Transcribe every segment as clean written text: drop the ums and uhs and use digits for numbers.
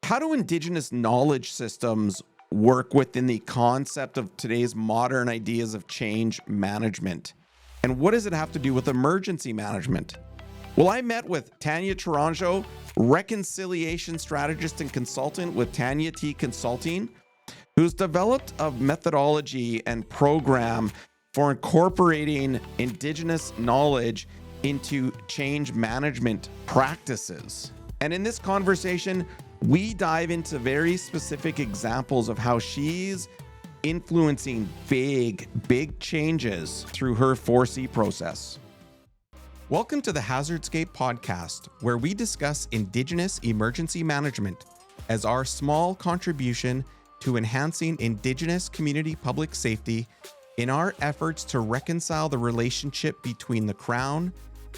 How do Indigenous knowledge systems work within the concept of today's modern ideas of change management? And what does it have to do with emergency management? Well, I met with Tanya Tourangeau, reconciliation strategist and consultant with Tanya T Consulting, who's developed a methodology and program for incorporating Indigenous knowledge into change management practices. And in this conversation, we dive into very specific examples of how she's influencing big changes through her 4C process. Welcome to the Hazardscape podcast, where we discuss Indigenous emergency management as our small contribution to enhancing Indigenous community public safety in our efforts to reconcile the relationship between the Crown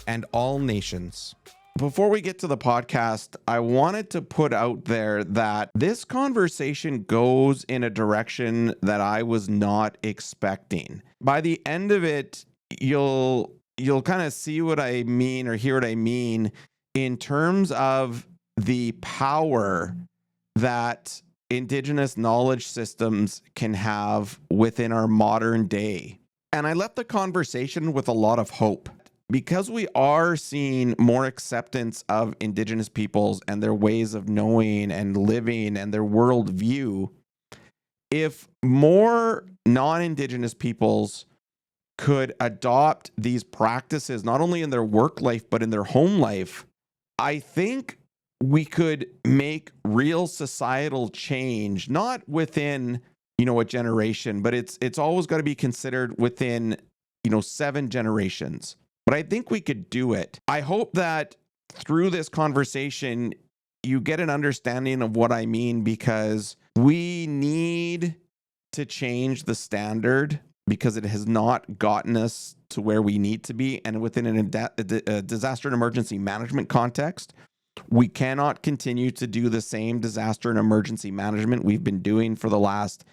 and all nations. Before we get to the podcast, I wanted to put out there that this conversation goes in a direction that I was not expecting. By the end of it, you'll kind of see what I mean or hear what I mean in terms of the power that Indigenous knowledge systems can have within our modern day. And I left the conversation with a lot of hope. Because we are seeing more acceptance of Indigenous peoples and their ways of knowing and living and their worldview, if more non-Indigenous peoples could adopt these practices, not only in their work life, but in their home life, I think we could make real societal change, not within, a generation, but it's always got to be considered within, 7 generations. But I think we could do it. I hope that through this conversation, you get an understanding of what I mean, because we need to change the standard because it has not gotten us to where we need to be. And within a disaster and emergency management context, we cannot continue to do the same disaster and emergency management we've been doing for the last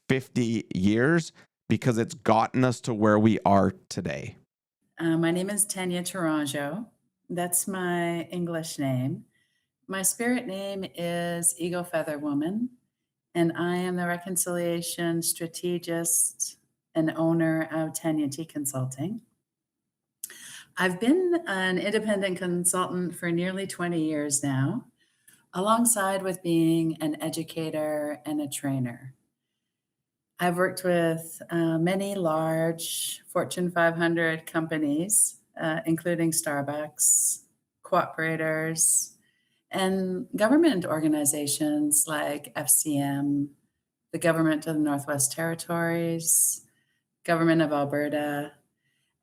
50 years because it's gotten us to where we are today. My name is Tanya Tourangeau. That's my English name. My spirit name is Eagle Feather Woman, and I am the reconciliation strategist and owner of Tanya T Consulting. I've been an independent consultant for nearly 20 years now, alongside with being an educator and a trainer. I've worked with many large Fortune 500 companies, including Starbucks, cooperators, and government organizations like FCM, the Government of the Northwest Territories, Government of Alberta,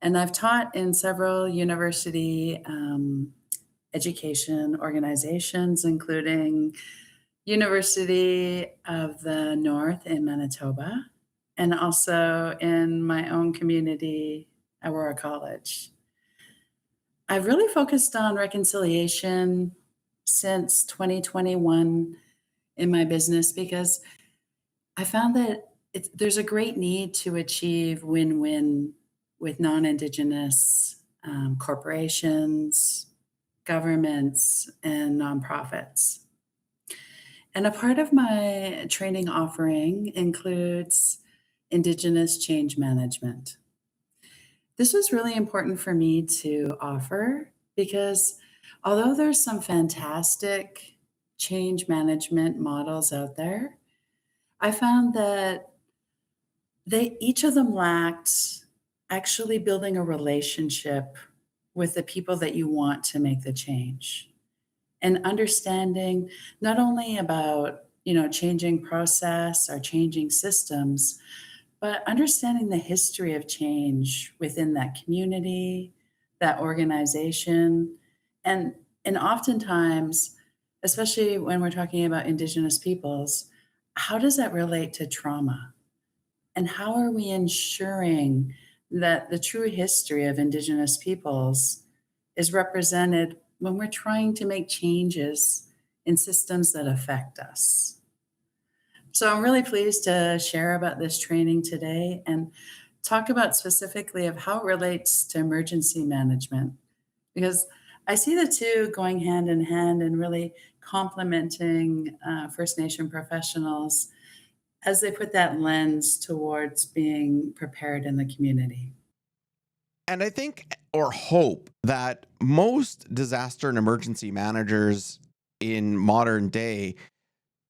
and I've taught in several university education organizations, including University of the North in Manitoba, and also in my own community, Aurora College. I've really focused on reconciliation since 2021 in my business because I found that there's a great need to achieve win-win with non-Indigenous corporations, governments, and nonprofits. And a part of my training offering includes Indigenous change management. This was really important for me to offer because although there's some fantastic change management models out there, I found that each of them lacked actually building a relationship with the people that you want to make the change. And understanding not only about, changing process or changing systems, but understanding the history of change within that community, that organization. And oftentimes, especially when we're talking about Indigenous peoples, how does that relate to trauma? And how are we ensuring that the true history of Indigenous peoples is represented when we're trying to make changes in systems that affect us? So I'm really pleased to share about this training today and talk about specifically of how it relates to emergency management, because I see the two going hand in hand and really complementing First Nation professionals as they put that lens towards being prepared in the community. And I think or hope that most disaster and emergency managers in modern day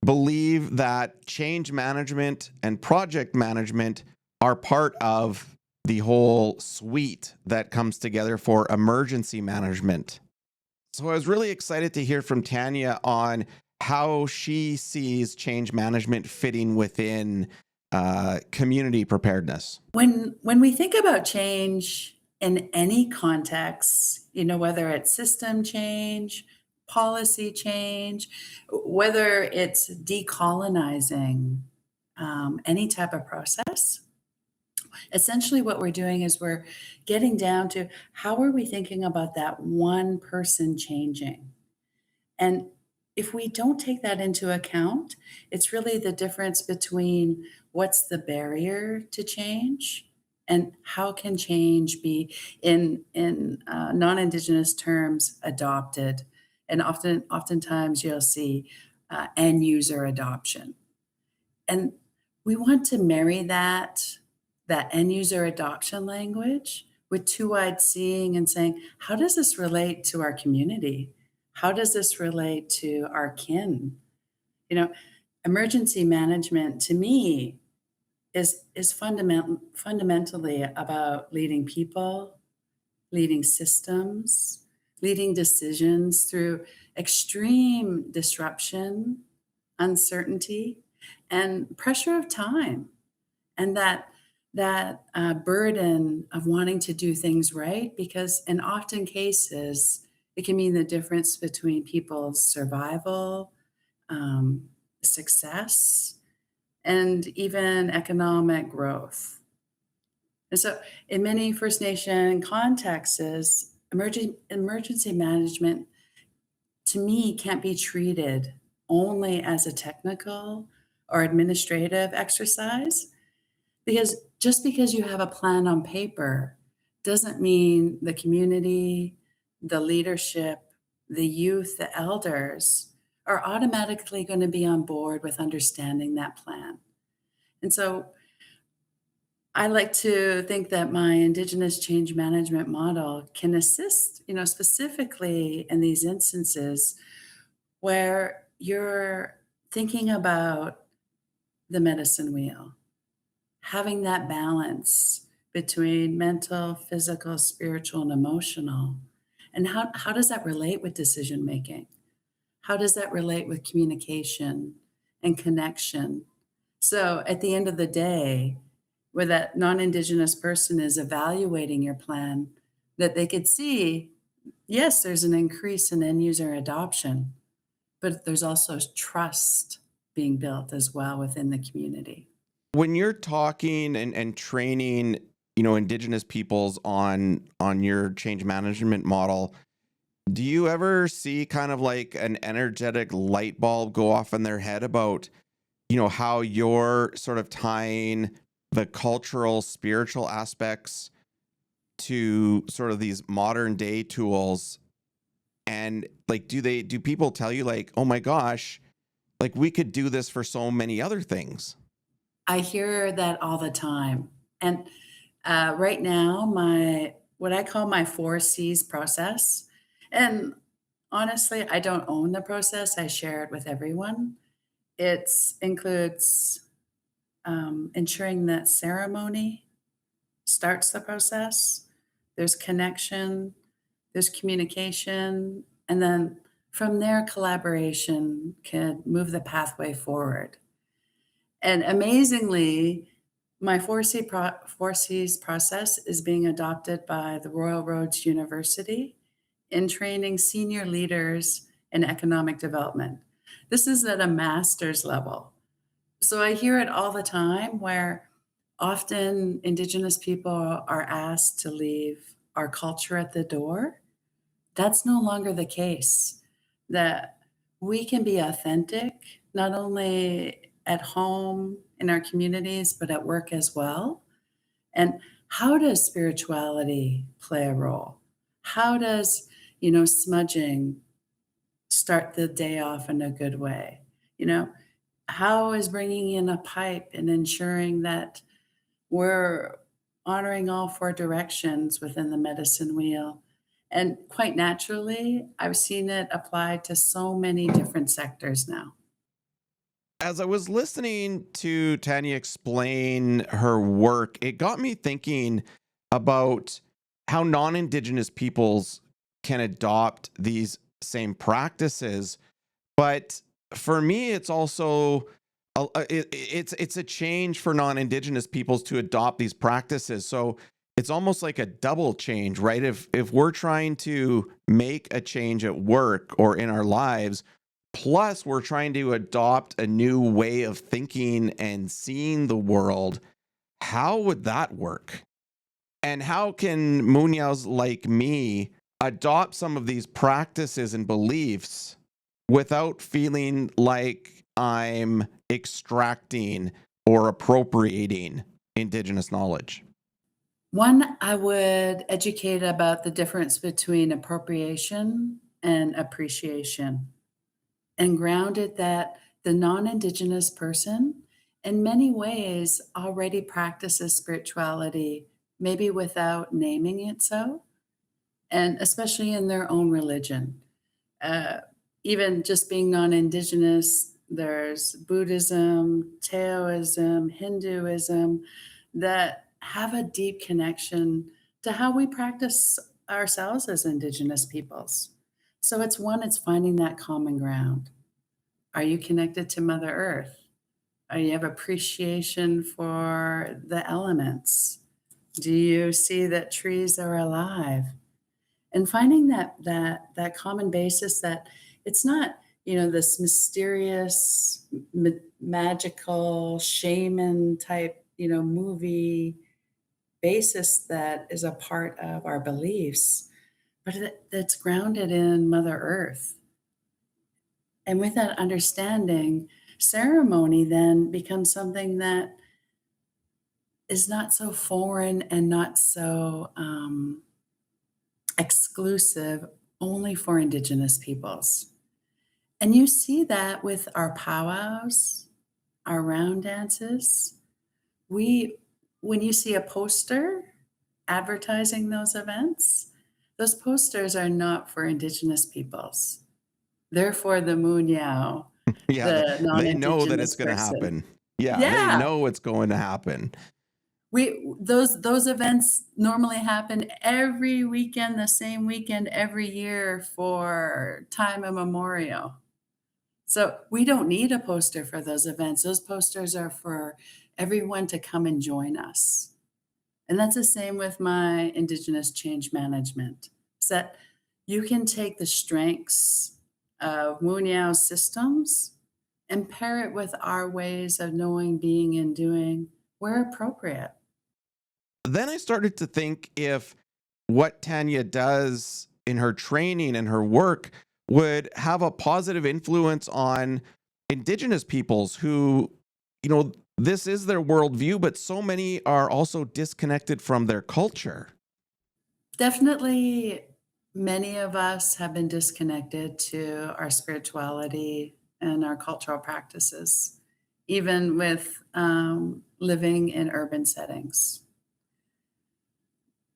believe that change management and project management are part of the whole suite that comes together for emergency management. So I was really excited to hear from Tanya on how she sees change management fitting within community preparedness. When we think about change in any context, whether it's system change, policy change, whether it's decolonizing any type of process, essentially what we're doing is we're getting down to how are we thinking about that one person changing? And if we don't take that into account, it's really the difference between what's the barrier to change and how can change be in non-Indigenous terms adopted. And oftentimes you'll see end user adoption. And we want to marry that end user adoption language with two-eyed seeing and saying, how does this relate to our community? How does this relate to our kin? You know, emergency management to me is fundamentally about leading people, leading systems, leading decisions through extreme disruption, uncertainty, and pressure of time, and that burden of wanting to do things right, because in often cases it can mean the difference between people's survival, success, and even economic growth. And so, in many First Nation contexts, emergency management to me can't be treated only as a technical or administrative exercise, because just because you have a plan on paper doesn't mean the community, the leadership, the youth, the elders are automatically going to be on board with understanding that plan. And so I like to think that my Indigenous change management model can assist, specifically in these instances where you're thinking about the medicine wheel, having that balance between mental, physical, spiritual, and emotional. And how does that relate with decision making? How does that relate with communication and connection? So at the end of the day, where that non-Indigenous person is evaluating your plan, that they could see, yes, there's an increase in end user adoption, but there's also trust being built as well within the community. When you're talking and training, indigenous peoples on your change management model, do you ever see kind of like an energetic light bulb go off in their head about, how you're sort of tying the cultural, spiritual aspects to sort of these modern day tools? And like, do people tell you like, oh my gosh, like we could do this for so many other things? I hear that all the time. And right now, my what I call my 4 C's process, and honestly, I don't own the process. I share it with everyone. It includes ensuring that ceremony starts the process. There's connection, there's communication, and then from there, collaboration can move the pathway forward. And amazingly, my 4 C's process is being adopted by the Royal Roads University in training senior leaders in economic development. This is at a master's level. So I hear it all the time where often Indigenous people are asked to leave our culture at the door. That's no longer the case. That we can be authentic, not only at home in our communities, but at work as well. And how does spirituality play a role? How does, smudging start the day off in a good way? You know, how is bringing in a pipe and ensuring that we're honoring all four directions within the medicine wheel? And quite naturally, I've seen it applied to so many different sectors now. As I was listening to Tanya explain her work, it got me thinking about how non Indigenous peoples can adopt these same practices. But for me, it's also it's a change for non-indigenous peoples to adopt these practices. So it's almost like a double change, right? If we're trying to make a change at work or in our lives, plus we're trying to adopt a new way of thinking and seeing the world, how would that work? And how can Munoz like me adopt some of these practices and beliefs without feeling like I'm extracting or appropriating Indigenous knowledge? One, I would educate about the difference between appropriation and appreciation, and grounded that the non-Indigenous person in many ways already practices spirituality, maybe without naming it so, and especially in their own religion. Uh, Even just being non-Indigenous, there's Buddhism, Taoism, Hinduism that have a deep connection to how we practice ourselves as Indigenous peoples. So it's one, it's finding that common ground. Are you connected to Mother Earth? Are you have appreciation for the elements? Do you see that trees are alive? And finding that common basis, that it's not, this mysterious magical shaman type, movie basis that is a part of our beliefs, but that's grounded in Mother Earth. And with that understanding, ceremony then becomes something that is not so foreign and not so exclusive only for Indigenous peoples. And you see that with our powwows, our round dances. We, when you see a poster advertising those events, those posters are not for Indigenous peoples. They're for the Munyao, Yeah, the they know that non-Indigenous it's going to person. happen. Yeah, they Yeah, know it's going to happen. those events normally happen every weekend, the same weekend every year for time immemorial. So we don't need a poster for those events. Those posters are for everyone to come and join us. And that's the same with my Indigenous change management. Is that you can take the strengths of Munyao systems and pair it with our ways of knowing, being, and doing where appropriate. Then I started to think if what Tanya does in her training and her work would have a positive influence on Indigenous peoples who, this is their worldview, but so many are also disconnected from their culture. Definitely, many of us have been disconnected to our spirituality and our cultural practices, even with living in urban settings.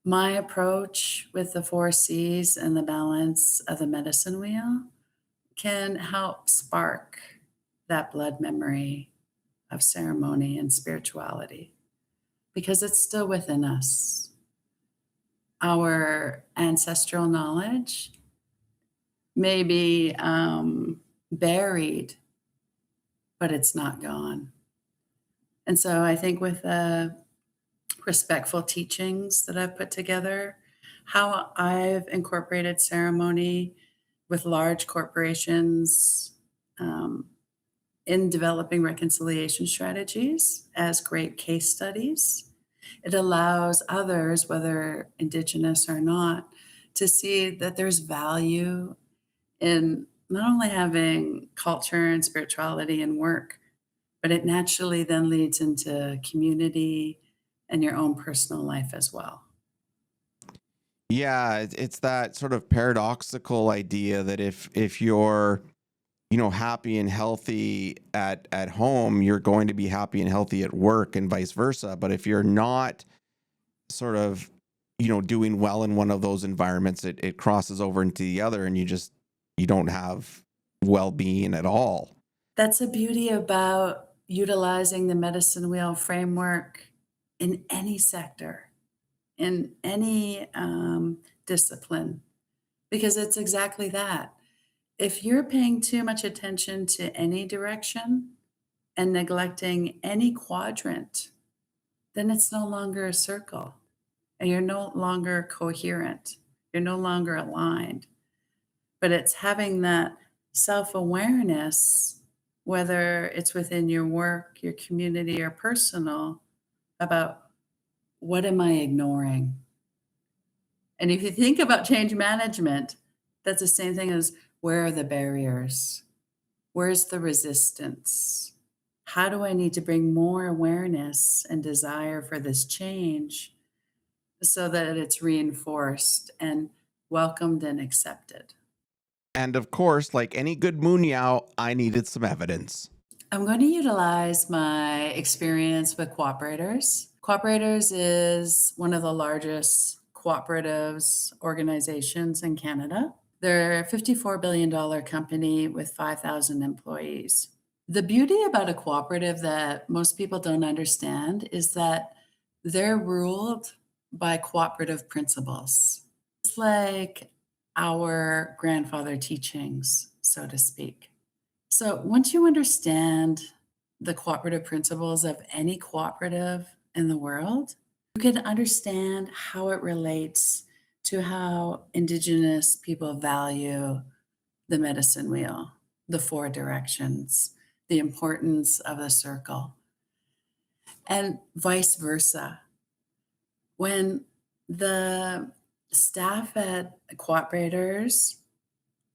My approach with the four C's and the balance of the medicine wheel can help spark that blood memory of ceremony and spirituality because it's still within us. Our ancestral knowledge may be buried, but it's not gone. And so I think with the respectful teachings that I've put together, how I've incorporated ceremony with large corporations in developing reconciliation strategies as great case studies. It allows others, whether Indigenous or not, to see that there's value in not only having culture and spirituality and work, but it naturally then leads into community and your own personal life as well. Yeah, it's that sort of paradoxical idea that if you're, happy and healthy at home, you're going to be happy and healthy at work and vice versa. But if you're not sort of, doing well in one of those environments, it crosses over into the other and you don't have well-being at all. That's the beauty about utilizing the medicine wheel framework in any sector, in any discipline, because it's exactly that. If you're paying too much attention to any direction and neglecting any quadrant, then it's no longer a circle and you're no longer coherent. You're no longer aligned. But it's having that self awareness, whether it's within your work, your community, or personal, about what am I ignoring? And if you think about change management, that's the same thing as where are the barriers? Where's the resistance? How do I need to bring more awareness and desire for this change so that it's reinforced and welcomed and accepted? And of course, like any good Munyao, I needed some evidence. I'm going to utilize my experience with cooperators. Cooperators is one of the largest cooperatives organizations in Canada. They're a $54 billion company with 5,000 employees. The beauty about a cooperative that most people don't understand is that they're ruled by cooperative principles. It's like our grandfather teachings, so to speak. So once you understand the cooperative principles of any cooperative in the world, you can understand how it relates to how Indigenous people value the medicine wheel, the four directions, the importance of the circle, and vice versa. When the staff at cooperators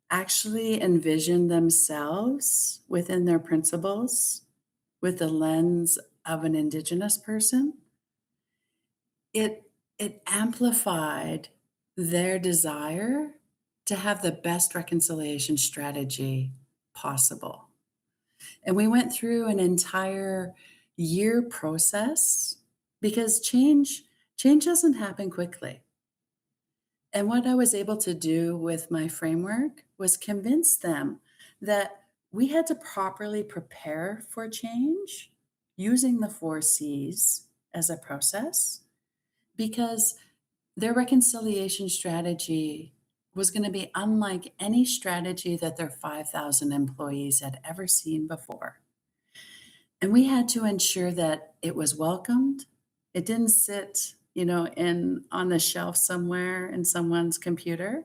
actually envision themselves within their principles with the lens of an Indigenous person, it it amplified their desire to have the best reconciliation strategy possible. And we went through an entire year process because change doesn't happen quickly. And what I was able to do with my framework was convince them that we had to properly prepare for change using the four C's as a process because their reconciliation strategy was going to be unlike any strategy that their 5,000 employees had ever seen before. And we had to ensure that it was welcomed. It didn't sit, in on the shelf somewhere in someone's computer,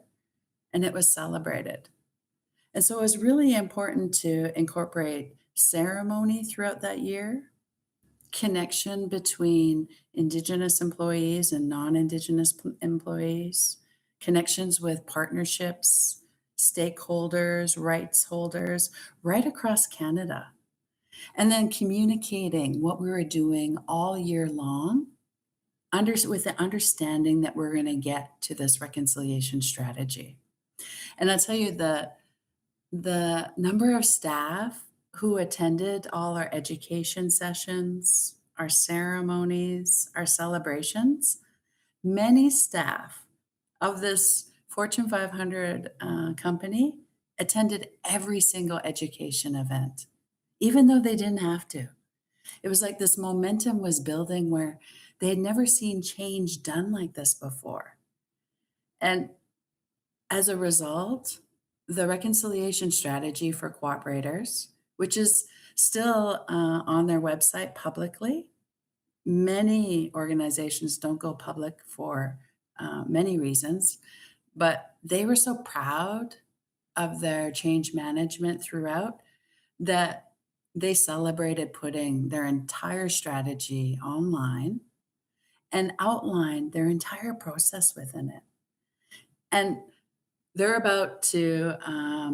and it was celebrated. And so it was really important to incorporate ceremony throughout that year, connection between Indigenous employees and non-Indigenous employees, connections with partnerships, stakeholders, rights holders right across Canada, and then communicating what we were doing all year long with the understanding that we're going to get to this reconciliation strategy. And I'll tell you the number of staff who attended all our education sessions, our ceremonies, our celebrations, many staff of this Fortune 500 company attended every single education event, even though they didn't have to. It was like this momentum was building where they had never seen change done like this before. And as a result, the reconciliation strategy for cooperators, which is still on their website publicly, many organizations don't go public for many reasons, but they were so proud of their change management throughout that they celebrated putting their entire strategy online and outlined their entire process within it. And they're about to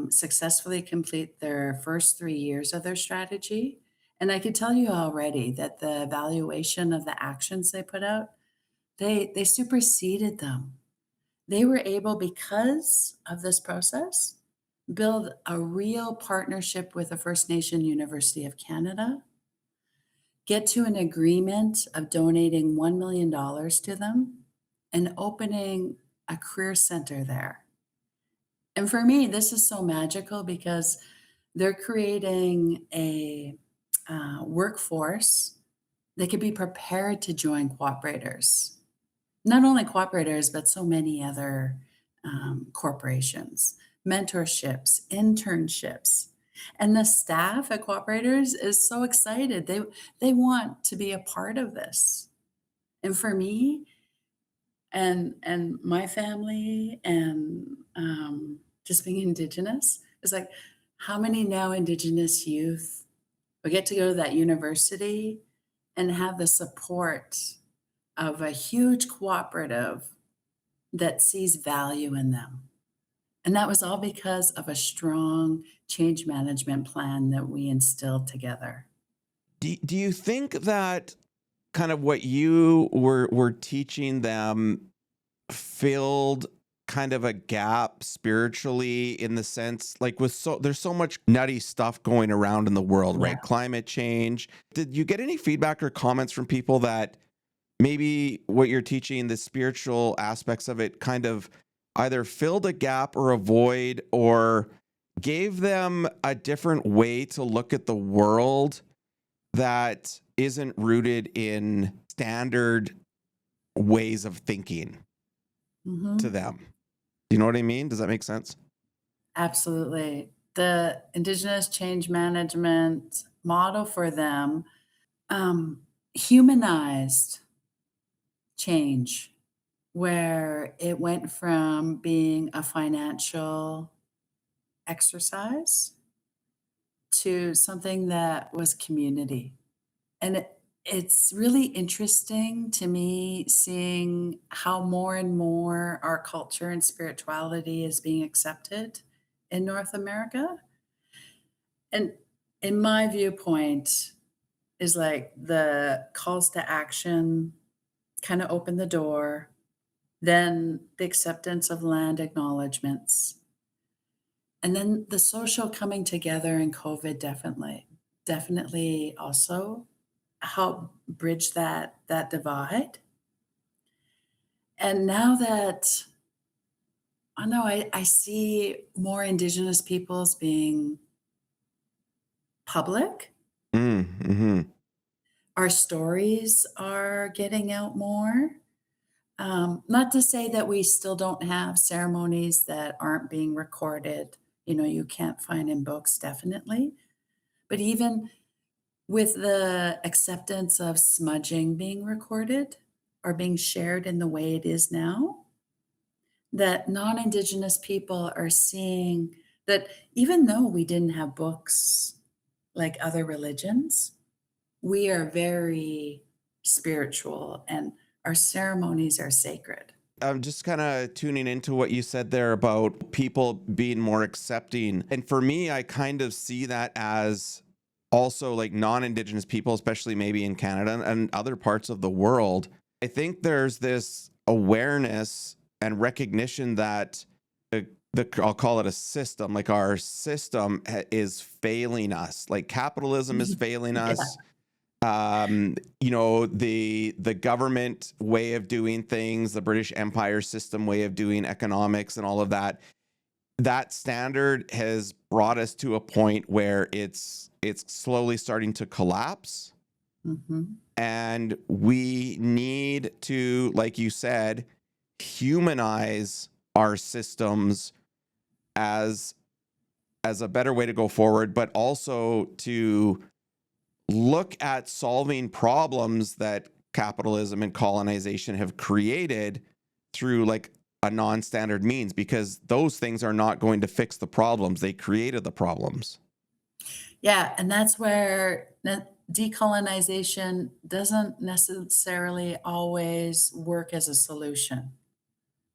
successfully complete their first 3 years of their strategy. And I could tell you already that the evaluation of the actions they put out, they superseded them. They were able, because of this process, build a real partnership with the First Nation University of Canada, get to an agreement of donating $1 million to them, and opening a career center there. And for me, this is so magical because they're creating a workforce that could be prepared to join cooperators. Not only cooperators, but so many other corporations, mentorships, internships. And the staff at cooperators is so excited. They want to be a part of this. And for me and my family and just being Indigenous, it's like, how many now Indigenous youth will get to go to that university and have the support of a huge cooperative that sees value in them. And that was all because of a strong change management plan that we instilled together. Do you think that kind of what you were teaching them filled kind of a gap spiritually, in the sense, like, with there's so much nutty stuff going around in the world, Yeah. right? Climate change. Did you get any feedback or comments from people that maybe what you're teaching, the spiritual aspects of it, kind of either filled a gap or a void, or gave them a different way to look at the world that isn't rooted in standard ways of thinking to Mhm. them? Do you know what I mean? Does that make sense? Absolutely. The Indigenous change management model for them humanized change, where it went from being a financial exercise to something that was community. And it's really interesting to me seeing how more and more our culture and spirituality is being accepted in North America. And in my viewpoint, is like the calls to action kind of open the door, then the acceptance of land acknowledgements, and then the social coming together in COVID definitely also help bridge that divide. And now that I know I see more Indigenous peoples being public, Mm-hmm. our stories are getting out more. Not to say that we still don't have ceremonies that aren't being recorded, you can't find in books, definitely. But even with the acceptance of smudging being recorded or being shared in the way it is now, that non-Indigenous people are seeing that even though we didn't have books like other religions, we are very spiritual and our ceremonies are sacred. I'm just kind of tuning into what you said there about people being more accepting. And for me, I kind of see that as also like non-Indigenous people, especially maybe in Canada and other parts of the world. I think there's this awareness and recognition that I'll call it a system, like our system is failing us. Like capitalism is failing Yeah. us. The government way of doing things, the British Empire system way of doing economics and all of that, that standard has brought us to a point where it's slowly starting to collapse. Mhm. And we need to, like you said, humanize our systems as a better way to go forward, but also to look at solving problems that capitalism and colonization have created through like a non-standard means, because those things are not going to fix the problems. They created the problems. Yeah, and that's where decolonization doesn't necessarily always work as a solution,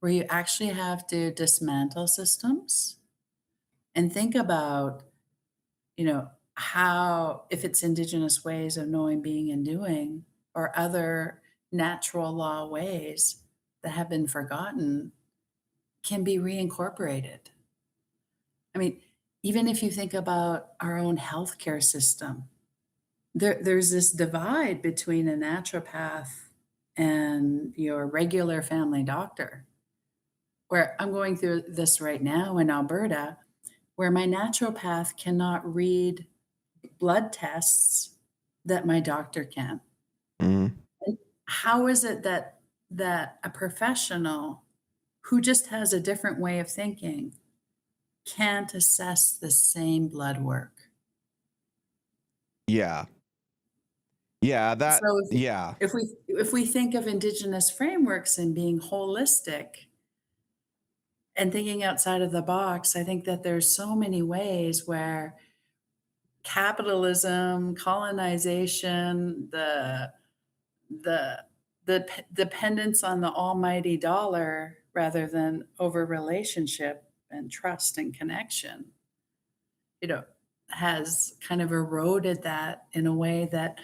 where you actually have to dismantle systems and think about, how, if it's Indigenous ways of knowing, being, and doing, or other natural law ways that have been forgotten, can be reincorporated. I mean, even if you think about our own healthcare system, there's this divide between a naturopath and your regular family doctor. Where I'm going through this right now in Alberta, where my naturopath cannot read blood tests that my doctor can. Mm. And how is it that a professional who just has a different way of thinking can't assess the same blood work? Yeah. Yeah, that So yeah. if we think of Indigenous frameworks and being holistic and thinking outside of the box, I think that there's so many ways where capitalism, colonization, the dependence on the almighty dollar rather than over relationship and trust and connection, you know, has kind of eroded that in a way that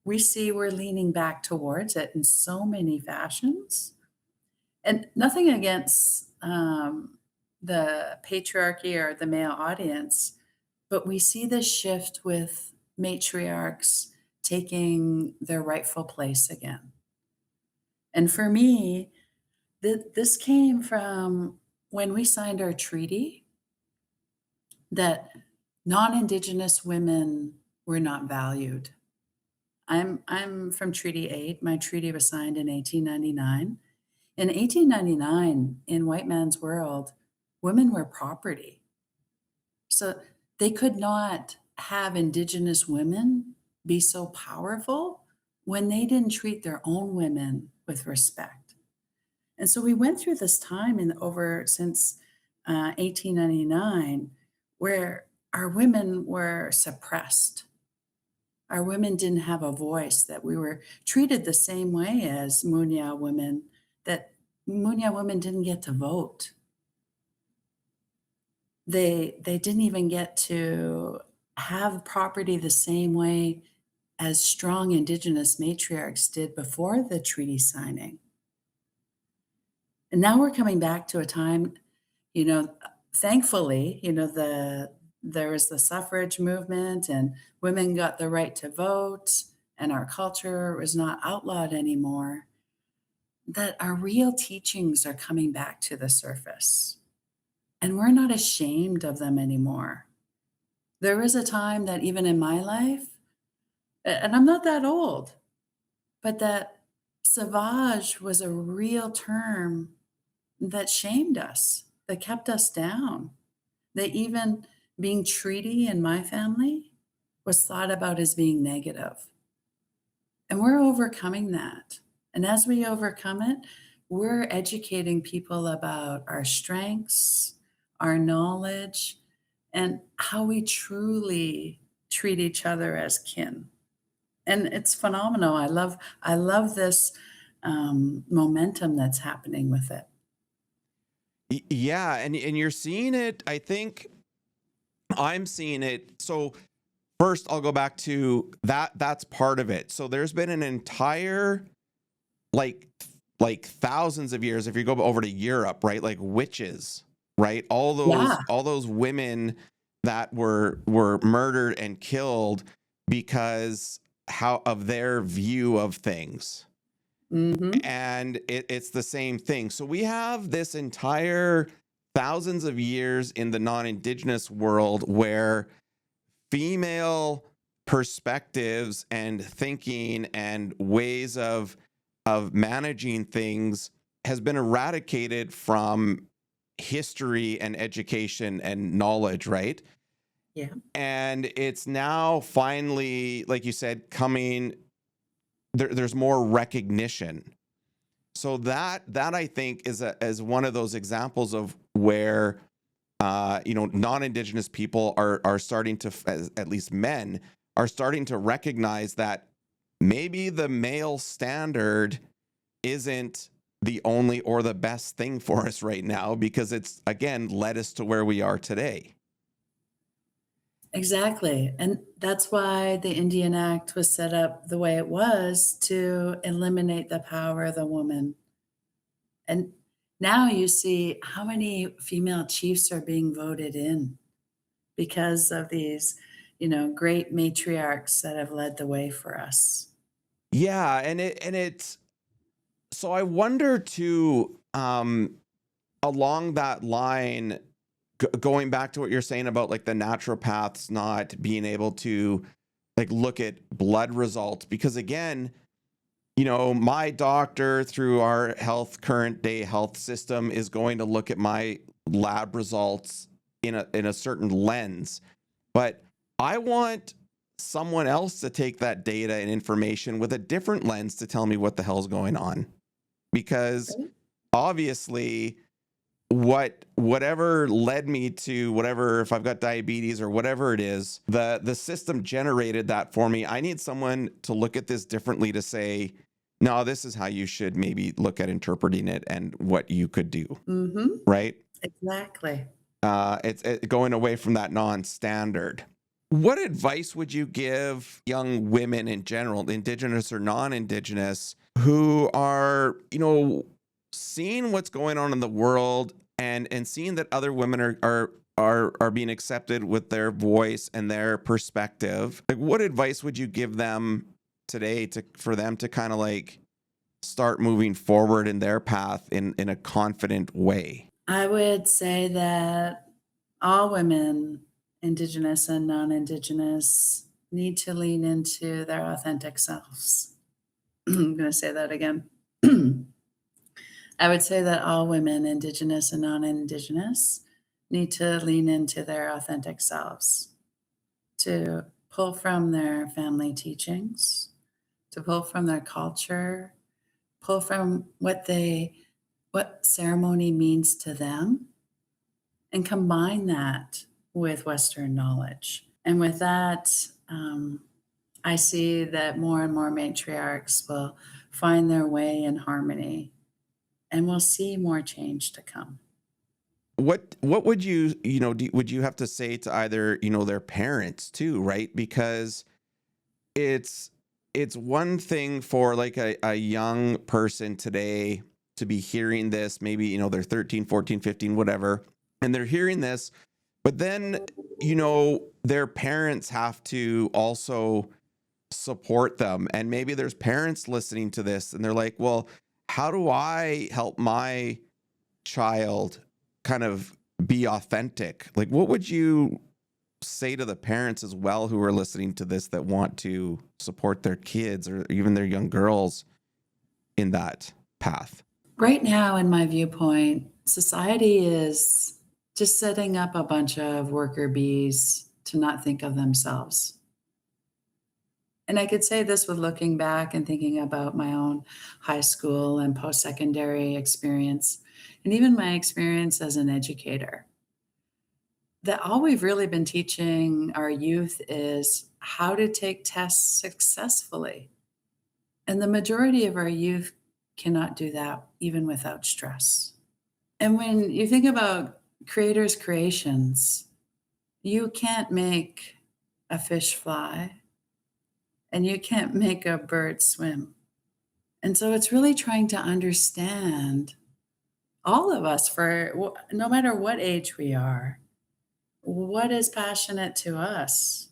we see we're leaning back towards it in so many fashions. And nothing against the patriarchy or the male audience, but we see this shift with matriarchs taking their rightful place again. And for me, this came from when we signed our treaty that non-Indigenous women were not valued. I'm from Treaty 8. My treaty was signed in 1899. In 1899, in white man's world, women were property. So they could not have Indigenous women be so powerful when they didn't treat their own women with respect. And so we went through this time in over since 1899 where our women were suppressed. Our women didn't have a voice, that we were treated the same way as Munya women, that Munya women didn't get to vote. They didn't even get to have property the same way as strong Indigenous matriarchs did before the treaty signing. And now we're coming back to a time, you know, thankfully, there was the suffrage movement and women got the right to vote and our culture was not outlawed anymore, that our real teachings are coming back to the surface. And we're not ashamed of them anymore. There was a time that even in my life, and I'm not that old, but that sauvage was a real term that shamed us, that kept us down. That even being treaty in my family was thought about as being negative. And we're overcoming that. And as we overcome it, we're educating people about our strengths, our knowledge, and how we truly treat each other as kin. And it's phenomenal. I love this momentum that's happening with it. Yeah, and you're seeing it. I think I'm seeing it. So first, I'll go back to that. That's part of it. So there's been an entire like thousands of years. If you go over to Europe, right, like witches, right, Yeah. all those women that were murdered and killed because how of their view of things. Hmm. And it's the same thing. So we have this entire thousands of years in the non-Indigenous world where female perspectives and thinking and ways of managing things has been eradicated from history and education and knowledge, right? Yeah. And it's now finally, like you said, coming there's more recognition. So that I think is one of those examples of where non-Indigenous people are starting to, at least men, are starting to recognize that maybe the male standard isn't the only or the best thing for us right now, because it's again led us to where we are today. Exactly. And that's why the Indian Act was set up the way it was to eliminate the power of the woman. And Now you see how many female chiefs are being voted in because of these, great matriarchs that have led the way for us. Yeah, and it's so I wonder too, along that line, going back to what you're saying about like the naturopaths not being able to like look at blood results, because again, my doctor through our current day health system is going to look at my lab results in a certain lens. But I want someone else to take that data and information with a different lens to tell me what the hell's going on. Because Right? obviously whatever led me to whatever, if I've got diabetes or whatever it is, the system generated that for me. I need someone to look at this differently to say, no, this is how you should maybe look at interpreting it and what you could do, Mhm. right? Exactly. It's going away from that non-standard. What advice would you give young women in general, Indigenous or non-Indigenous, who are, seeing what's going on in the world and seeing that other women are being accepted with their voice and their perspective? Like, what advice would you give them today for them to kind of like start moving forward in their path in a confident way? I would say that all women, Indigenous and non-Indigenous, need to lean into their authentic selves. I'm gonna say that again. I would say that all women, Indigenous and non-Indigenous, need to lean into their authentic selves, to pull from their family teachings, to pull from their culture, pull from what ceremony means to them, and combine that with Western knowledge. And with that, I see that more and more matriarchs will find their way in harmony, and we'll see more change to come. What would would you have to say to either, their parents too, right? Because it's it's one thing for like a young person today to be hearing this, maybe, they're 13, 14, 15, whatever, and they're hearing this, but then, their parents have to also support them. And maybe there's parents listening to this and they're like, well, how do I help my child kind of be authentic? Like, what would you say to the parents as well who are listening to this that want to support their kids or even their young girls in that path? Right now, in my viewpoint, society is just setting up a bunch of worker bees to not think of themselves. And I could say this with looking back and thinking about my own high school and post secondary experience, and even my experience as an educator. That all we've really been teaching our youth is how to take tests successfully. And the majority of our youth cannot do that even without stress. And when you think about creators' creations, you can't make a fish fly and you can't make a bird swim. And so it's really trying to understand all of us for no matter what age we are, what is passionate to us?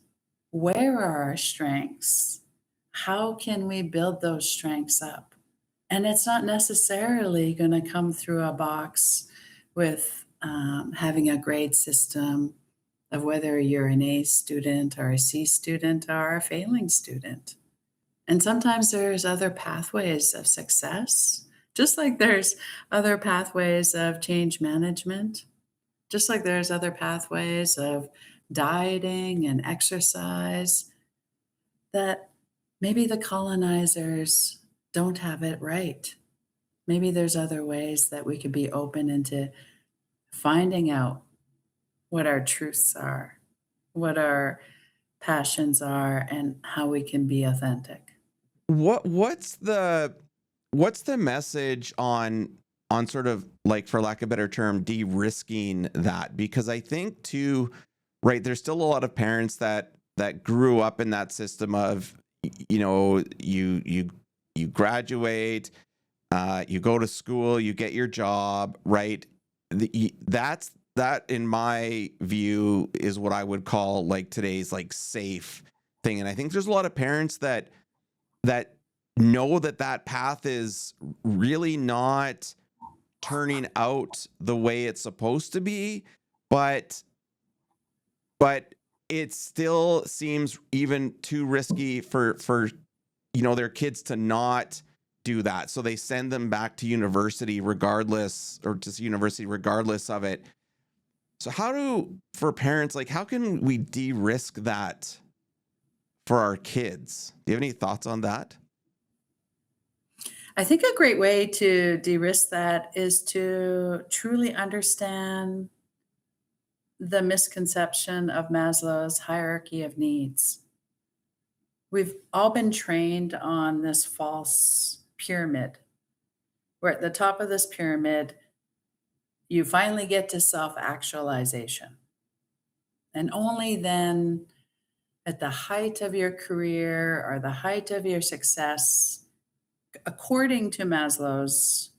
Where are our strengths? How can we build those strengths up? And it's not necessarily going to come through a box with having a grade system of whether you're an A student or a C student or a failing student. And sometimes there's other pathways of success, just like there's other pathways of change management, just like there's other pathways of dieting and exercise that maybe the colonizers don't have it right. Maybe there's other ways that we could be open into finding out what our truths are, what our passions are, and how we can be authentic. What's the message on sort of like, for lack of a better term, de-risking that? Because I think too, right, there's still a lot of parents that grew up in that system of, you graduate, You go to school, you get your job, right? That in my view is what I would call like today's like safe thing. And I think there's a lot of parents that know that that path is really not turning out the way it's supposed to be, but but it still seems even too risky for their kids to not do that. So they send them back to university regardless, or to university regardless of it. So for parents, like how can we de-risk that for our kids? Do you have any thoughts on that? I think a great way to de-risk that is to truly understand the misconception of Maslow's hierarchy of needs. We've all been trained on this false pyramid, where at the top of this pyramid, you finally get to self actualization. And only then, at the height of your career or the height of your success, according to Maslow's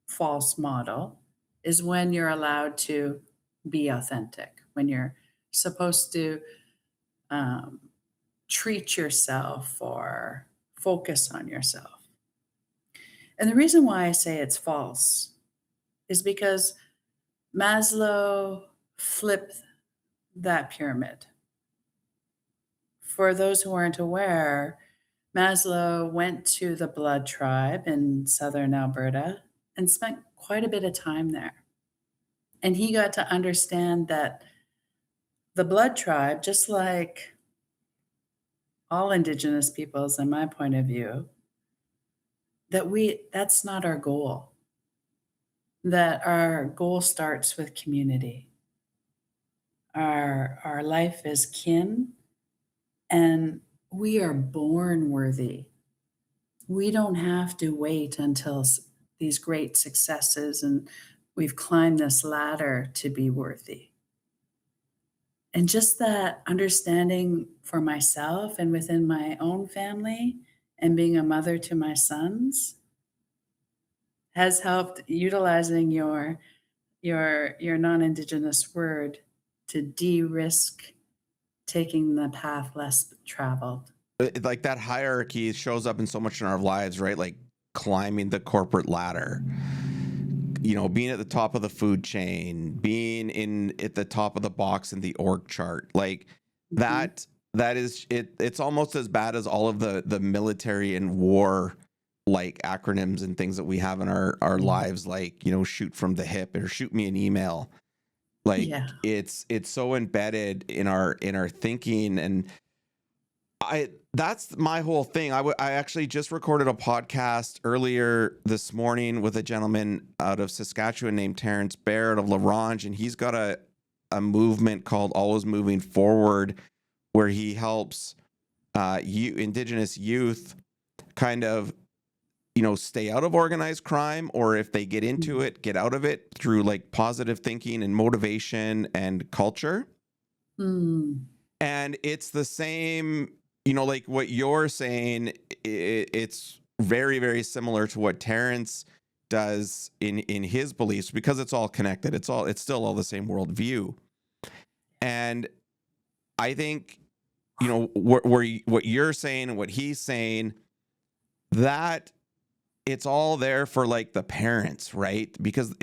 false model, is when you're allowed to be authentic, when you're supposed to um, treat yourself or focus on yourself. And the reason why I say it's false is because Maslow flipped that pyramid. For those who aren't aware, Maslow went to the Blood tribe in southern Alberta and spent quite a bit of time there. And he got to understand that the Blood tribe, just like all Indigenous peoples, in my point of view, that's not our goal. That our goal starts with community. Our life is kin, and we are born worthy. We don't have to wait until these great successes and we've climbed this ladder to be worthy. And just that understanding for myself and within my own family and being a mother to my sons has helped utilizing your non-Indigenous word to de-risk taking the path less traveled. Like that hierarchy shows up in so much in our lives, right? Like climbing the corporate ladder, being at the top of the food chain, being at the top of the box in the org chart, like Mhm. that is it. It's almost as bad as all of the military and war like acronyms and things that we have in our lives, like shoot from the hip or shoot me an email. Like Yeah. it's so embedded in our thinking. And that's my whole thing. I actually just recorded a podcast earlier this morning with a gentleman out of Saskatchewan named Terrence Baird of La Ronge, and he's got a movement called Always Moving Forward, where he helps Indigenous youth kind of stay out of organized crime, or if they get into Mm. it, get out of it through like positive thinking and motivation and culture. Mm. And it's the same, like what you're saying. It's very, very similar to what Terrence does in his beliefs, because it's all connected. It's still all the same worldview. And I think, what you're saying and what he's saying, that it's all there for like the parents, right? Because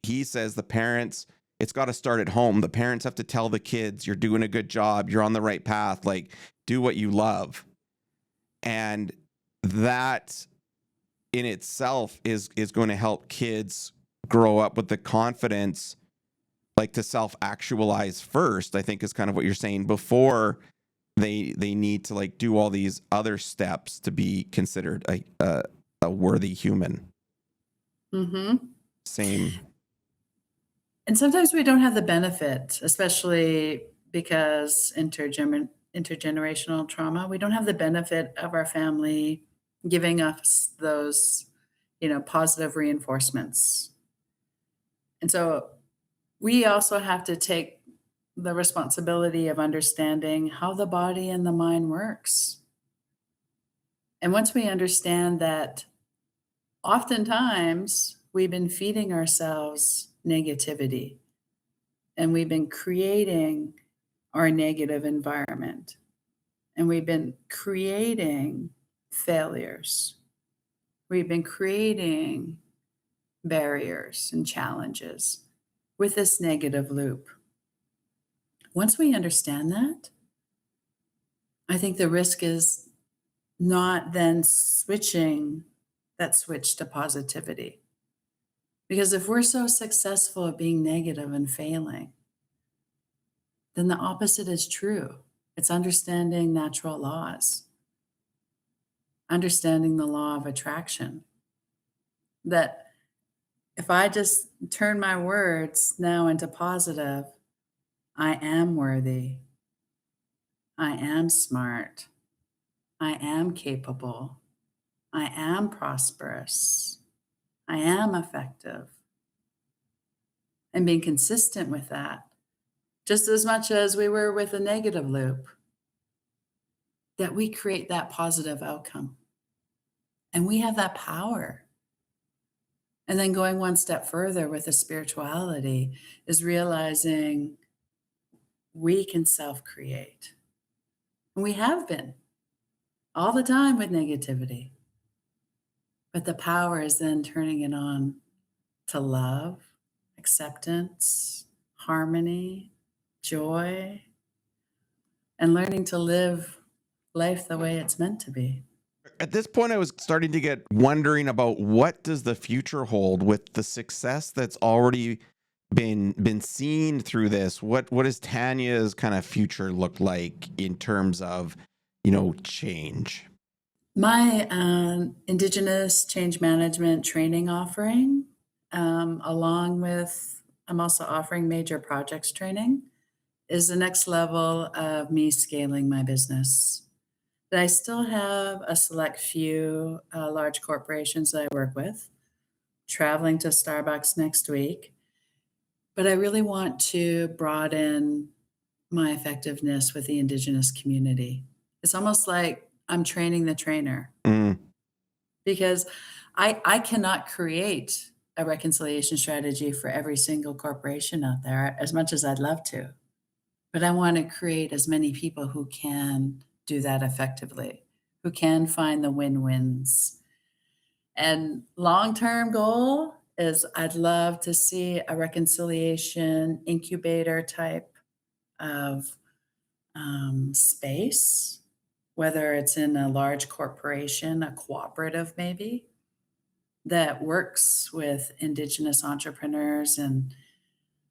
he says the parents, it's got to start at home. The parents have to tell the kids, you're doing a good job, you're on the right path, like do what you love. And that in itself is going to help kids grow up with the confidence, like to self actualize first, I think is kind of what you're saying, before they need to like do all these other steps to be considered a worthy human. Mhm. Same. And sometimes we don't have the benefit, especially because intergenerational trauma, we don't have the benefit of our family giving us those, positive reinforcements. And so we also have to take the responsibility of understanding how the body and the mind works. And once we understand that oftentimes we've been feeding ourselves negativity and we've been creating our negative environment and we've been creating failures. We've been creating barriers and challenges with this negative loop. Once we understand that, I think the risk is not then switching that switch to positivity. Because if we're so successful at being negative and failing, then the opposite is true. It's understanding natural laws, understanding the law of attraction. That if I just turn my words now into positive, I am worthy, I am smart, I am capable, I am prosperous, I am effective. And being consistent with that, just as much as we were with a negative loop, that we create that positive outcome. And we have that power. And then going one step further with the spirituality is realizing we can self-create. And we have been all the time with negativity. But the power is then turning it on to love, acceptance, harmony, joy, and learning to live life the way it's meant to be. At this point, I was starting to get wondering about what does the future hold with the success that's already been seen through this. What does Tanya's kind of future look like in terms of, change? My Indigenous change management training offering, along with I'm also offering major projects training, is the next level of me scaling my business. But I still have a select few large corporations that I work with, traveling to Starbucks next week. But I really want to broaden my effectiveness with the Indigenous community. It's almost like I'm training the trainer Mm. because I cannot create a reconciliation strategy for every single corporation out there as much as I'd love to. But I want to create as many people who can do that effectively, who can find the win-wins. And long-term goal is I'd love to see a reconciliation incubator type of space, whether it's in a large corporation, a cooperative maybe, that works with Indigenous entrepreneurs and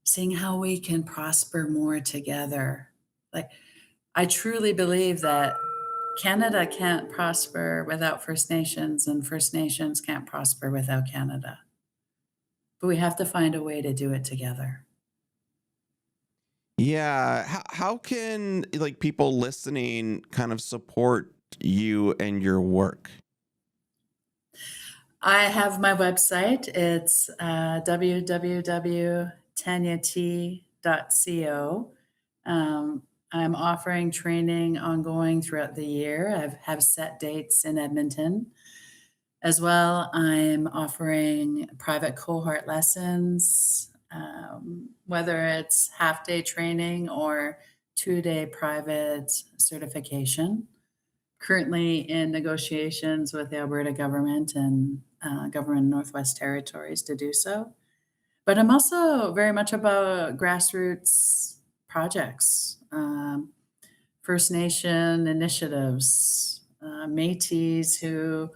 seeing how we can prosper more together. Like, I truly believe that Canada can't prosper without First Nations, and First Nations can't prosper without Canada. But we have to find a way to do it together. Yeah. How can people listening kind of support you and your work? I have my website. It's www.tanyat.co. I'm offering training ongoing throughout the year. I have set dates in Edmonton. As well, I'm offering private cohort lessons, whether it's half-day training or 2-day private certification. Currently in negotiations with the Alberta government and government Northwest Territories to do so. But I'm also very much about grassroots projects, First Nation initiatives, Métis who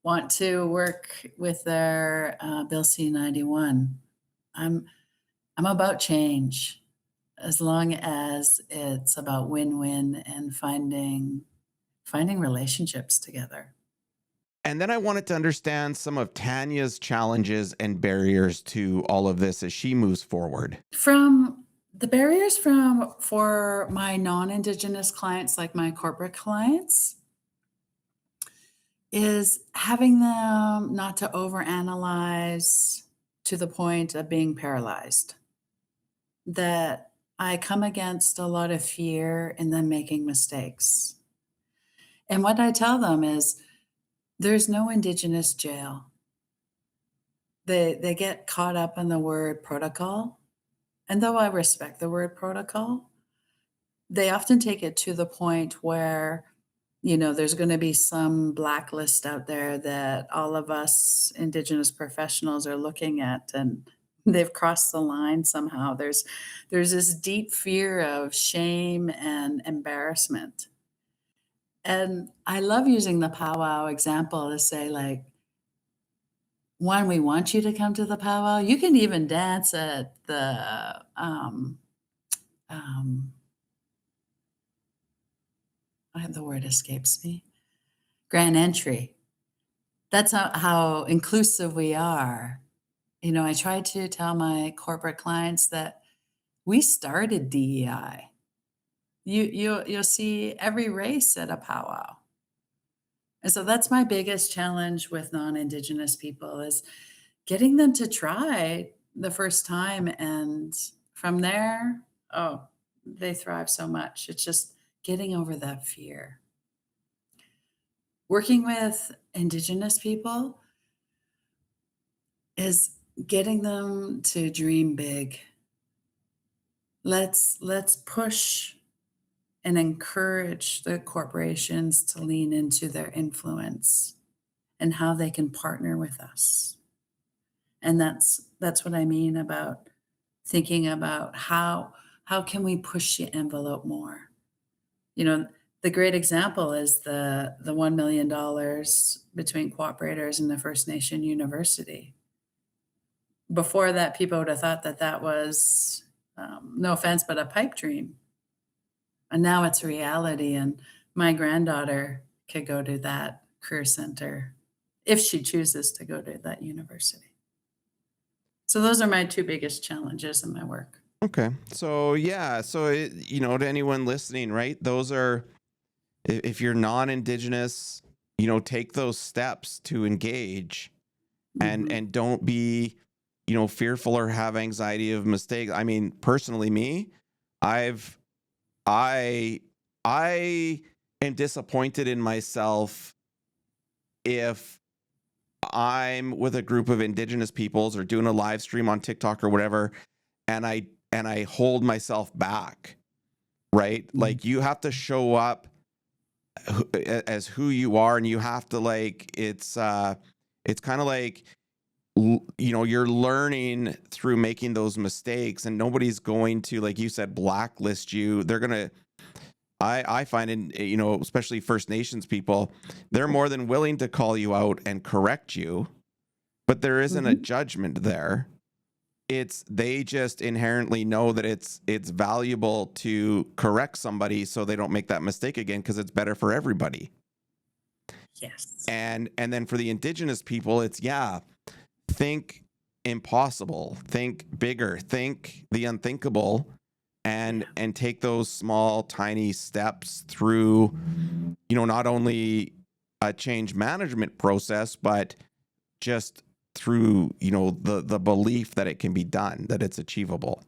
want to work with their Bill C-91. I'm about change as long as it's about win-win and finding relationships together. And then I wanted to understand some of Tanya's challenges and barriers to all of this as she moves forward. From the barriers for my non-Indigenous clients, like my corporate clients, is having them not to overanalyze to the point of being paralyzed. That I come against a lot of fear in them making mistakes. And what I tell them is there's no Indigenous jail. They get caught up in the word protocol, and though I respect the word protocol, they often take it to the point where, there's gonna be some blacklist out there that all of us Indigenous professionals are looking at, and they've crossed the line somehow. There's this deep fear of shame and embarrassment. And I love using the powwow example to say, like, one, we want you to come to the powwow. You can even dance at the um, the word escapes me. Grand entry. That's how inclusive we are. I try to tell my corporate clients that we started DEI. You'll see every race at a powwow. And so that's my biggest challenge with non-Indigenous people is getting them to try the first time, and from there, oh, they thrive so much. It's just getting over that fear. Working with Indigenous people is getting them to dream big. Let's push and encourage the corporations to lean into their influence and how they can partner with us. And that's what I mean about thinking about how can we push the envelope more. You know, the great example is the $1 million between cooperators and the First Nation University. Before that, people would have thought that that was, no offense, but a pipe dream. And now it's reality. And my granddaughter could go to that career center if she chooses to go to that university. So those are my two biggest challenges in my work. Okay. So yeah, to anyone listening, right? Those are, if you're non-Indigenous, take those steps to engage, and Mhm. don't be, fearful or have anxiety of mistakes. I mean, personally, I've I I am disappointed in myself if I'm with a group of Indigenous peoples or doing a live stream on TikTok or whatever, and I hold myself back, right? Mm. Like, you have to show up as who you are, and you have to, like, it's kind of like, you're learning through making those mistakes, and nobody's going to, like you said, blacklist you. They're going to, I find, in, especially First Nations people, they're more than willing to call you out and correct you, but there isn't a Mhm. judgment there. They just inherently know that it's valuable to correct somebody so they don't make that mistake again, because it's better for everybody. Yes. And then for the Indigenous people, it's, yeah, think impossible, think bigger, think the unthinkable, and Yeah. take those small tiny steps through, not only a change management process, but just through, the belief that it can be done, that it's achievable.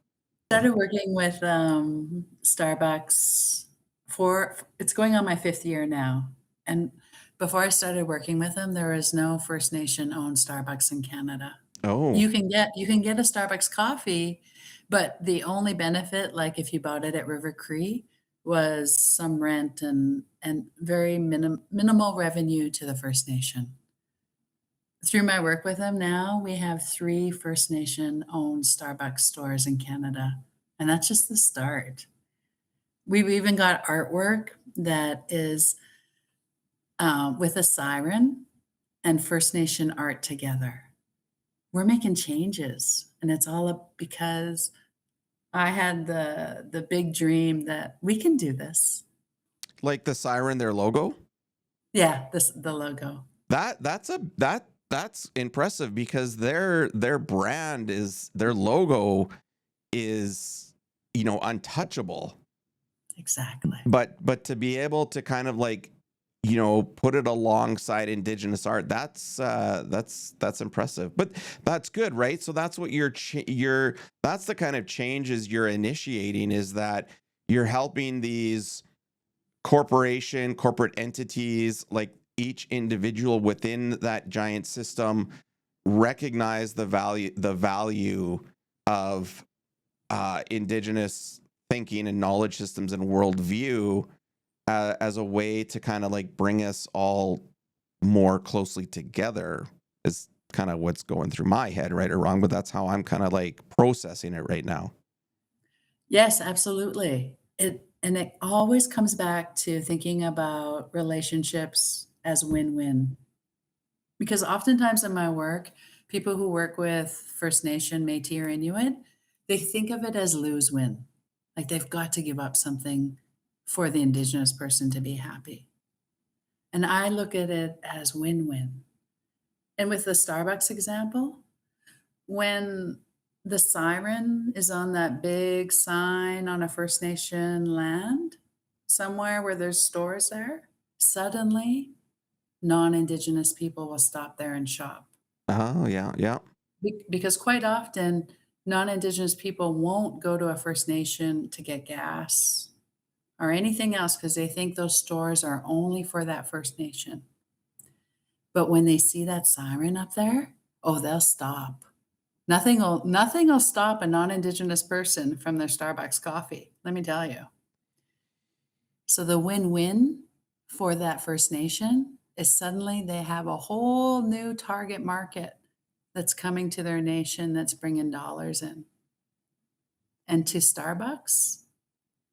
Started working with Starbucks for it's going on my 5th year now. And before I started working with them, there was no First Nation owned Starbucks in Canada. Oh. You can get a Starbucks coffee, but the only benefit, like if you bought it at River Cree, was some rent and very minimal revenue to the First Nation. Through my work with them now, we have 3 First Nation owned Starbucks stores in Canada, and that's just the start. We've even got artwork that is, with a siren and First Nation art together. We're making changes, and it's all up because I had the big dream that we can do this. Like the siren, their logo? Yeah, the logo. That's impressive, because their brand is, their logo is, untouchable. Exactly. But to be able to kind of, like, put it alongside Indigenous art, that's impressive. But that's good, right? So that's what that's the kind of changes you're initiating, is that you're helping these corporate entities, like each individual within that giant system, recognize the value of Indigenous thinking and knowledge systems and worldview as a way to kind of like bring us all more closely together is kind of what's going through my head, right or wrong, but that's how I'm kind of like processing it right now. Yes, absolutely. It always comes back to thinking about relationships as win-win. Because oftentimes in my work, people who work with First Nation, Métis, or Inuit, they think of it as lose-win. Like they've got to give up something for the Indigenous person to be happy. And I look at it as win-win. And with the Starbucks example, when the siren is on that big sign on a First Nation land, somewhere where there's stores there, suddenly non-Indigenous people will stop there and shop. Oh, yeah, yeah. Because quite often, non-Indigenous people won't go to a First Nation to get gas or anything else because they think those stores are only for that First Nation. But when they see that siren up there, oh, they'll stop. Nothing will stop a non-Indigenous person from their Starbucks coffee, let me tell you. So the win-win for that First Nation is suddenly they have a whole new target market that's coming to their nation that's bringing dollars in. And to Starbucks,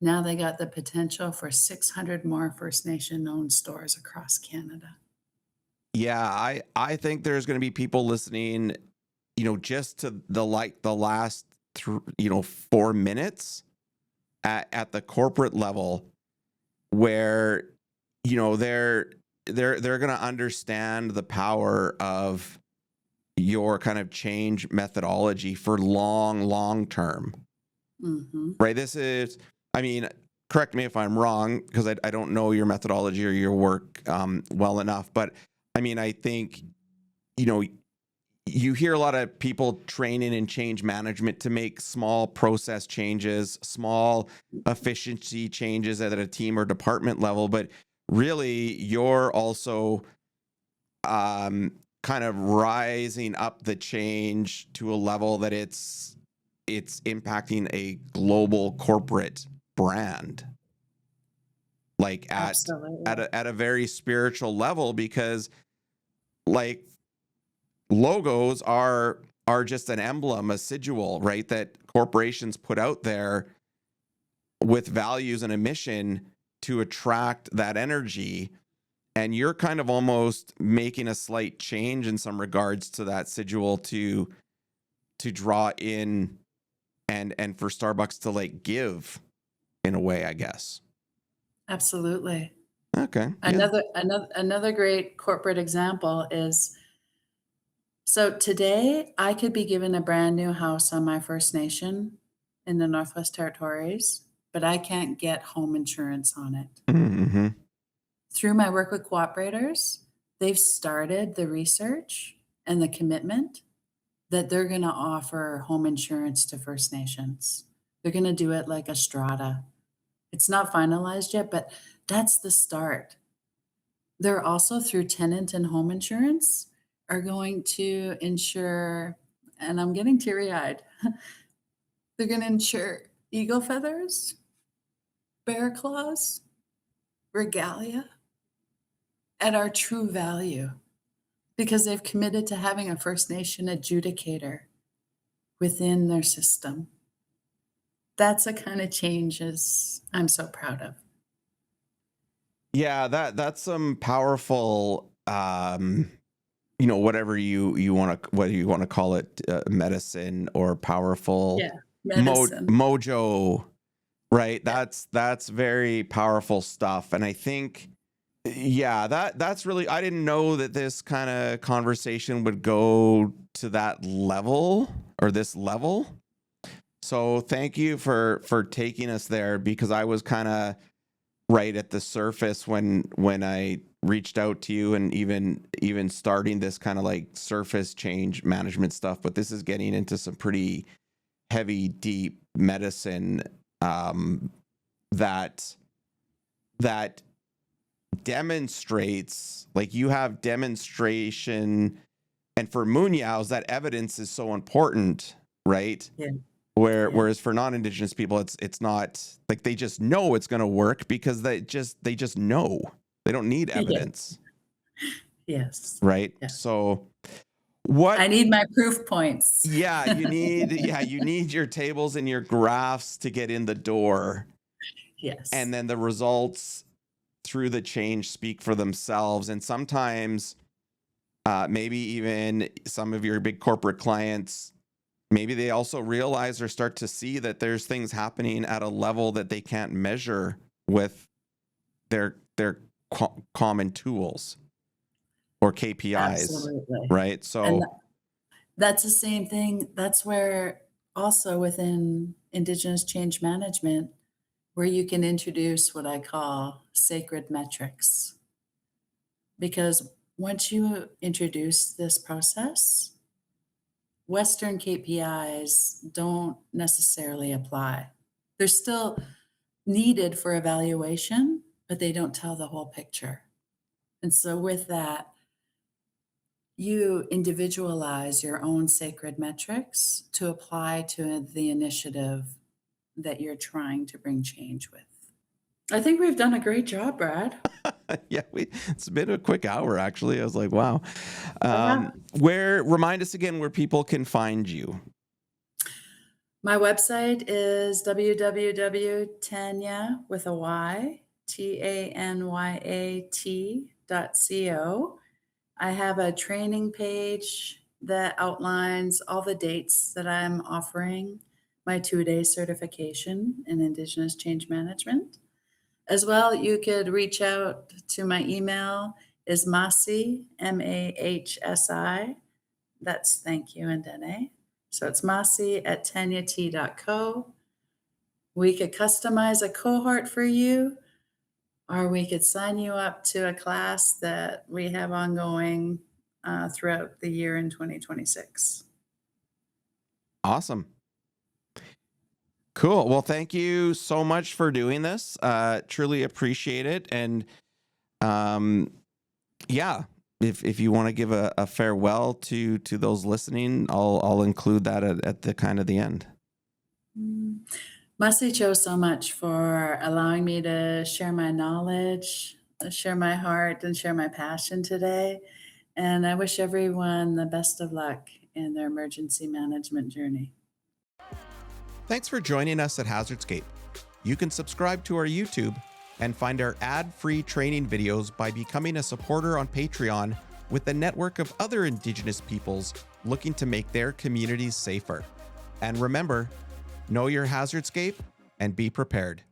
now they got the potential for 600 more First Nation-owned stores across Canada. Yeah, I think there's going to be people listening, just to the last 4 minutes at the corporate level where they're going to understand the power of your kind of change methodology for long term. Mhm. Right? This is, I mean, correct me if I'm wrong because I don't know your methodology or your work well enough, but I mean, I think you hear a lot of people training in change management to make small process changes, small efficiency changes at a team or department level, but really you're also kind of rising up the change to a level that it's impacting a global corporate brand, like Absolutely. at a very spiritual level, because like logos are just an emblem, a sigil, right, that corporations put out there with values and a mission to attract that energy. And you're kind of almost making a slight change in some regards to that sigil to draw in and for Starbucks to like give in a way, I guess. Absolutely. Okay. Yeah. Another great corporate example is, so today I could be given a brand new house on my First Nation in the Northwest Territories, but I can't get home insurance on it. Mm-hmm. Through my work with cooperators, they've started the research and the commitment that they're going to offer home insurance to First Nations. They're going to do it like a strata. It's not finalized yet, but that's the start. They're also, through tenant and home insurance, are going to insure, and I'm getting teary-eyed, they're going to insure eagle feathers, bear claws, regalia at our true value because they've committed to having a First Nation adjudicator within their system. That's the kind of changes I'm so proud of. Yeah, that's some powerful whatever you want to, whether you want to call it medicine or powerful Yeah, medicine. mojo, right? Yeah. That's very powerful stuff. And I think, yeah, that's really, I didn't know that this kind of conversation would go to that level or this level. So thank you for taking us there, because I was kind of right at the surface when I reached out to you, and even starting this kind of like surface change management stuff, but this is getting into some pretty heavy, deep medicine that demonstrates, like, you have demonstration And for Munyaos, that evidence is so important, right? Yeah. Whereas for non-Indigenous people, it's not like they just know it's going to work because they just know. They don't need evidence. Yes. Right. Yeah. So what I need my proof points. you need your tables and your graphs to get in the door. Yes. And then the results through the change speak for themselves. And sometimes maybe even some of your big corporate clients, maybe they also realize or start to see that there's things happening at a level that they can't measure with their common tools or KPIs. Absolutely. Right. So And that's the same thing. That's where also within Indigenous change management, where you can introduce what I call sacred metrics. Because once you introduce this process, Western KPIs don't necessarily apply. They're still needed for evaluation, but they don't tell the whole picture. And so with that, you individualize your own sacred metrics to apply to the initiative that you're trying to bring change with. I think we've done a great job, Brad. yeah, it's been a quick hour, actually. I was like, wow. Yeah. Remind us again where people can find you. My website is www.tanya with a Y, TANYAT.co. I have a training page that outlines all the dates that I'm offering my 2-day certification in Indigenous change management. As well, you could reach out to my email is Mahsi, MAHSI. That's thank you and Dene. So it's Mahsi at tanyat.co. We could customize a cohort for you, or we could sign you up to a class that we have ongoing throughout the year in 2026. Awesome. Cool. Well, thank you so much for doing this. Truly appreciate it. And if you want to give a farewell to those listening, I'll include that at the kind of the end. Mahsi Cho so much for allowing me to share my knowledge, share my heart, and share my passion today. And I wish everyone the best of luck in their emergency management journey. Thanks for joining us at Hazardscape. You can subscribe to our YouTube and find our ad-free training videos by becoming a supporter on Patreon with a network of other Indigenous peoples looking to make their communities safer. And remember, know your hazardscape and be prepared.